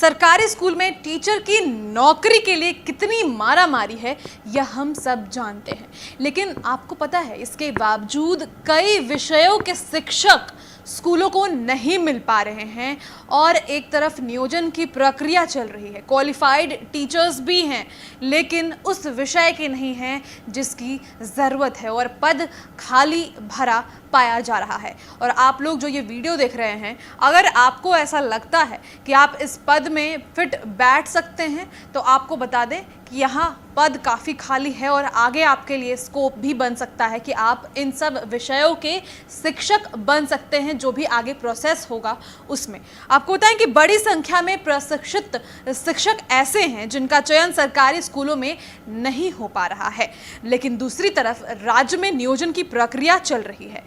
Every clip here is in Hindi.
सरकारी स्कूल में टीचर की नौकरी के लिए कितनी मारामारी है यह हम सब जानते हैं, लेकिन आपको पता है इसके बावजूद कई विषयों के शिक्षक स्कूलों को नहीं मिल पा रहे हैं और एक तरफ नियोजन की प्रक्रिया चल रही है। क्वालिफाइड टीचर्स भी हैं लेकिन उस विषय के नहीं हैं जिसकी ज़रूरत है और पद खाली भरा पाया जा रहा है। और आप लोग जो ये वीडियो देख रहे हैं, अगर आपको ऐसा लगता है कि आप इस पद में फिट बैठ सकते हैं तो आपको बता दें कि यहाँ पद काफ़ी खाली है और आगे आपके लिए स्कोप भी बन सकता है कि आप इन सब विषयों के शिक्षक बन सकते हैं, जो भी आगे प्रोसेस होगा उसमें। आपको बताएं कि बड़ी संख्या में प्रशिक्षित शिक्षक ऐसे हैं जिनका चयन सरकारी स्कूलों में नहीं हो पा रहा है, लेकिन दूसरी तरफ राज्य में नियोजन की प्रक्रिया चल रही है।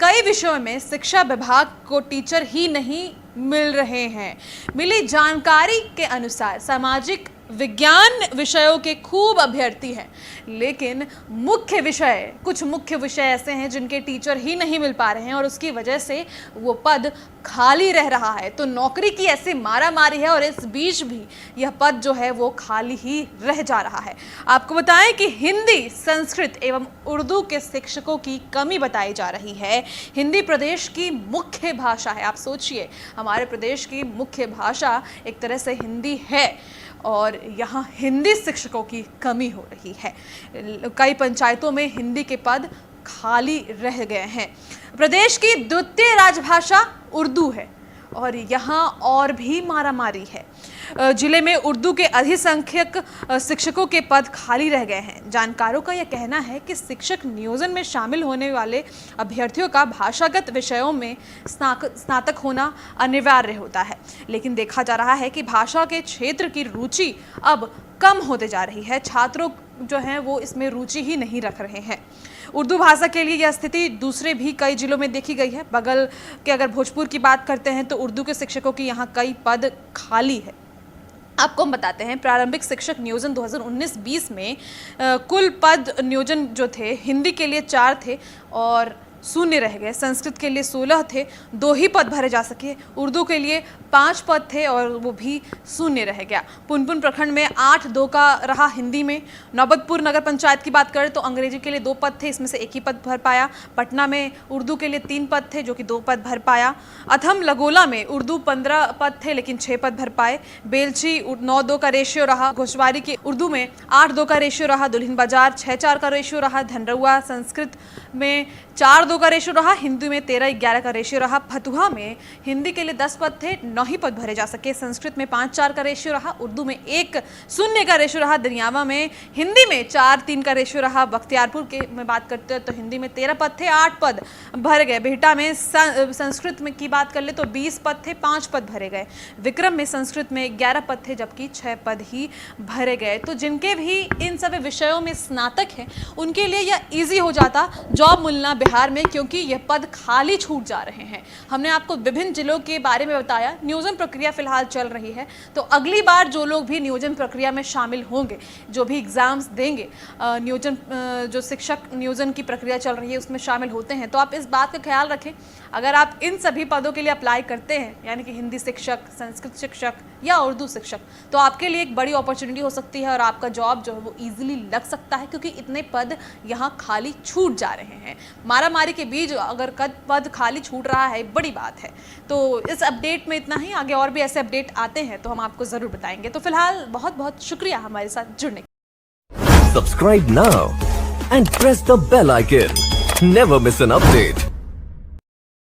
कई विषयों में शिक्षा विभाग को टीचर ही नहीं मिल रहे हैं। मिली जानकारी के अनुसार सामाजिक विज्ञान विषयों के खूब अभ्यर्थी हैं, लेकिन कुछ मुख्य विषय ऐसे हैं जिनके टीचर ही नहीं मिल पा रहे हैं और उसकी वजह से वो पद खाली रह रहा है। तो नौकरी की ऐसी मारामारी है और इस बीच भी यह पद जो है वो खाली ही रह जा रहा है। आपको बताएं कि हिंदी, संस्कृत एवं उर्दू के शिक्षकों की कमी बताई जा रही है। हिंदी प्रदेश की मुख्य भाषा है। आप सोचिए, हमारे प्रदेश की मुख्य भाषा एक तरह से हिंदी है और यहाँ हिंदी शिक्षकों की कमी हो रही है। कई पंचायतों में हिंदी के पद खाली रह गए हैं। प्रदेश की द्वितीय राजभाषा उर्दू है और यहाँ और भी मारामारी है। जिले में उर्दू के अधिसंख्यक शिक्षकों के पद खाली रह गए हैं। जानकारों का यह कहना है कि शिक्षक नियोजन में शामिल होने वाले अभ्यर्थियों का भाषागत विषयों में स्नातक होना अनिवार्य होता है, लेकिन देखा जा रहा है कि भाषा के क्षेत्र की रुचि अब कम होते जा रही है। छात्रों जो हैं वो इसमें रुचि ही नहीं रख रहे हैं। उर्दू भाषा के लिए यह स्थिति दूसरे भी कई जिलों में देखी गई है। बगल के अगर भोजपुर की बात करते हैं तो उर्दू के शिक्षकों की यहाँ कई पद खाली है। आपको हम बताते हैं, प्रारंभिक शिक्षक नियोजन 2019-20 में कुल पद नियोजन जो थे, हिंदी के लिए 4 थे और शून्य रह गए। संस्कृत के लिए 16 थे, 2 ही पद भरे जा सके। उर्दू के लिए 5 पद थे और वो भी शून्य रह गया। पुनपुन प्रखंड में 8-2 का रहा हिंदी में। नौबतपुर नगर पंचायत की बात करें तो अंग्रेजी के लिए 2 पद थे, इसमें से 1 ही पद भर पाया। पटना में उर्दू के लिए 3 पद थे जो कि 2 पद भर पाया। अथम लगोला में उर्दू 15 पद थे लेकिन 6 पद भर पाए। बेलची 9-2 का रेशियो रहा। घोषवारी की उर्दू में 8-2 का रेशियो रहा। दुल्हिन बाजार 6-4 का रेशियो रहा। धनरुआ संस्कृत में 4-2 का रेशियो रहा। हिंदी में 13-11 का रेशियो रहा। फतुहा में हिंदी के लिए 10 पद थे, 9 ही पद भरे जा सके। संस्कृत में 5-4 का रेशियो रहा। उर्दू में 1-0 का रेशियो रहा। दरियावा में हिंदी में 4-3 का रेशियो रहा। बख्तियारपुर के में बात करते हैं तो हिंदी में 13 पद थे, 8 पद भर गए। बिहटा में संस्कृत में की बात कर ले तो 20 पद थे, 5 पद भरे गए। विक्रम में संस्कृत में 11 पद थे जबकि 6 पद ही भरे गए। तो जिनके भी इन सभी विषयों में स्नातक है उनके लिए यह ईजी हो जाता जॉब मिलना बिहार में, क्योंकि यह पद खाली छूट जा रहे हैं। हमने आपको विभिन्न जिलों के बारे में बताया। नियोजन प्रक्रिया फिलहाल चल रही है, तो अगली बार जो लोग भी नियोजन प्रक्रिया में शामिल होंगे, जो भी एग्जाम्स देंगे, जो शिक्षक नियोजन की प्रक्रिया चल रही है उसमें शामिल होते हैं, तो आप इस बात का ख्याल रखें, अगर आप इन सभी पदों के लिए अप्लाई करते हैं, यानी कि हिंदी शिक्षक, संस्कृत शिक्षक या उर्दू शिक्षक, तो आपके लिए एक बड़ी अपॉर्चुनिटी हो सकती है और आपका जॉब जो है वो ईजिली लग सकता है, क्योंकि इतने पद यहाँ खाली छूट जा रहे हैं। मारामारी के बीच अगर पद खाली छूट रहा है, बड़ी बात है। तो इस अपडेट में इतना ही। आगे और भी ऐसे अपडेट आते हैं तो हम आपको ज़रूर बताएंगे। तो फिलहाल बहुत बहुत शुक्रिया हमारे साथ जुड़ने का। Subscribe now and press the bell icon. Never miss an update.